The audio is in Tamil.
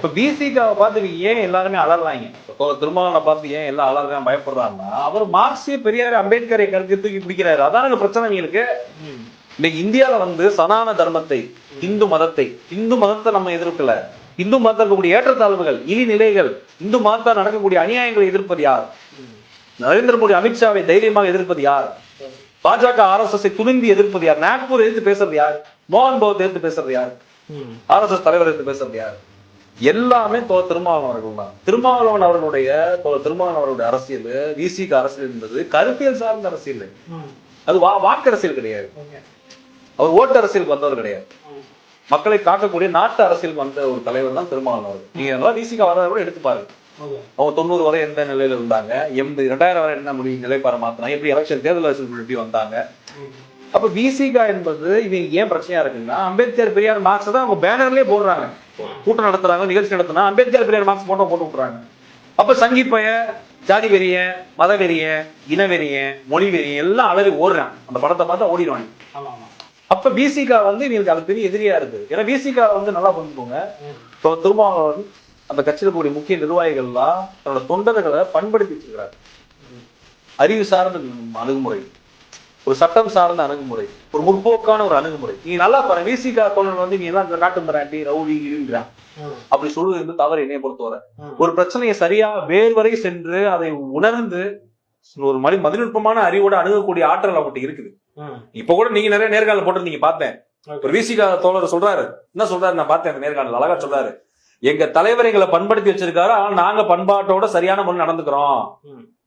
இப்ப பிசிகாவை பார்த்து ஏன் எல்லாருமே அலறாங்க, திருமாவளவனை பார்த்து ஏன் எல்லாம் அலறாங்க பயப்படுறாங்கன்னா, அவர் மார்க்சிய பெரியார் அம்பேத்கரை கருத்து தூக்கி பிடிக்கிறாரு. அதான பிரச்சனை இருக்கு. இன்னைக்கு இந்தியாவில சனாதன தர்மத்தை, இந்து மதத்தை நம்ம எதிர்க்கல. இந்து மதத்தில் இருக்கக்கூடிய ஏற்றத்தாழ்வுகள், இழிநிலைகள், இந்து மதத்தால் நடக்கக்கூடிய அநியாயங்களை எதிர்ப்பது யார்? நரேந்திர மோடி அமித்ஷாவை தைரியமாக எதிர்ப்பது யார்? பாஜக RSS துணிந்து எதிர்ப்பது யார்? நாக்பூர் எதிர்த்து பேசுறது யார்? மோகன் பகவத் எதிர்த்து பேசுறது யார்? RSS தலைவர் எதிர்த்து பேசுறது யார்? எல்லாமே திருமாவளவன் அவர்கள் தான். திருமாவளவன் அவர்களுடைய அரசியல், விசிக அரசியல் என்பது கருத்தியல் சார்ந்த அரசியல். அது வாக்கு அரசியல் கிடையாது. அவர் ஓட்டு அரசியலுக்கு வந்தவர் கிடையாது. மக்களை காக்கக்கூடிய நாட்டு அரசியல் வந்த ஒரு தலைவர் தான் திருமாவளவன் அவர்கள். நீங்க விசிக வரதை கூட எடுத்து பாருங்க. அவங்க 90 வரை எந்த நிலையில இருந்தாங்க, 2000 வரை என்ன முடிவு நிலைப்பாடு மாத்தினாங்க, எப்படி எலெக்ஷன் தேர்தல் அரசியல் எப்படி வந்தாங்க. அப்ப விசிக என்பது இவங்க ஏன் பிரச்சனையா இருக்குன்னா, அம்பேத்கர் பெரியார் மார்க்ஸ் தான் அவங்க பேனர்லயே போடுறாங்க. கூட்டம் நடத்துறாங்க, நிகழ்ச்சி நடத்தினா அம்பேத்கர் பெரியார் மார்க்ஸ் போட்டு விட்டுறாங்க. அப்ப சங்கிப்பைய, ஜாதி வெறிய, மத வெறிய, இனவெறிய, மொழி வெறிய எல்லாம் அலறி ஓடுறான். அந்த படத்தை பார்த்தா ஓடிடுவாங்க. அப்ப விசிக இவங்களுக்கு அது பெரிய எதிரியா இருக்கு. ஏன்னா விசிக நல்லா புரிஞ்சுக்கோங்க, திருமாவளவன் அந்த கட்சியில் கூடிய முக்கிய நிர்வாகிகள்லாம் தன்னோட தொண்டர்களை பண்படுத்தி வச்சிருக்கிறார். அறிவு சார்ந்த அணுகுமுறை, ஒரு சட்டம் சார்ந்த அணுகுமுறை, ஒரு முற்போக்கான ஒரு அணுகுமுறை. நீங்க நல்லா பாருங்க, விசிக தோழர் நீங்க எல்லாம் காட்டு மிராண்டி ரவுடி இருக்கிறான் அப்படி சொல்வது தவறு. என்னைய பொறுத்தவரை ஒரு பிரச்சனையை சரியா வேறு வரை சென்று அதை உணர்ந்து ஒரு மதிநுட்பமான அறிவோட அணுகக்கூடிய ஆற்றல் அவங்ககிட்ட இருக்குது. இப்ப கூட நீங்க நிறைய நேர்காணல் போட்டு நீங்க பார்த்தேன். ஒரு விசிக தோழர் சொல்றாரு, என்ன சொல்றாரு நான் பார்த்தேன் நேர்காணல், அழகா சொல்றாரு, எங்க தலைவர் எங்களை பண்படுத்தி வச்சிருக்காரு, ஆனா நாங்க பண்பாட்டோட சரியான முறை நடந்துக்கிறோம்.